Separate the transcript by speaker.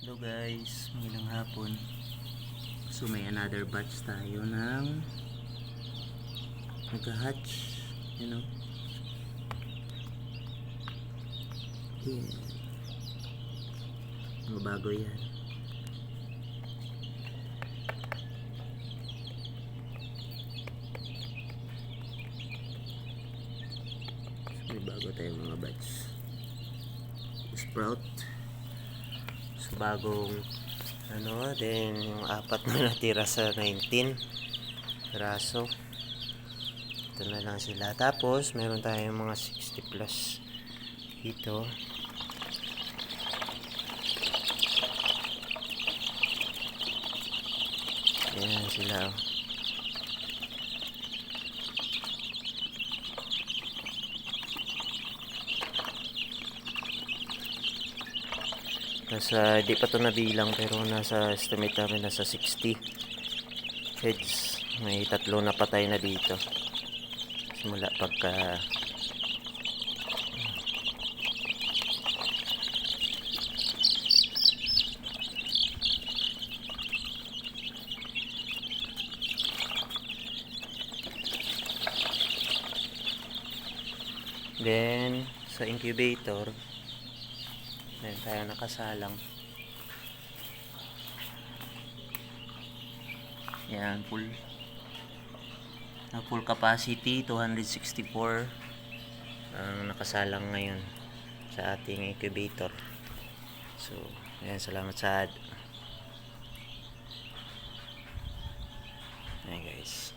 Speaker 1: Hello guys, magandang hapon. So may another batch tayo ng nagka-hatch, yeah. Mabago yan. So may bago tayong mga batch. Sprout. So bagong then yung apat na natira sa 19 piraso, ito na lang sila. Tapos meron tayong mga 60 plus dito. Ayan sila, oh. Di pa to nabilang, pero nasa estimate namin nasa 60 heads. May tatlo na patay na dito simula pagka then sa incubator meron tayo nakasalang. Yan, full capacity 264 ang nakasalang ngayon sa ating incubator. So ayan, salamat sa ad. Ayan guys.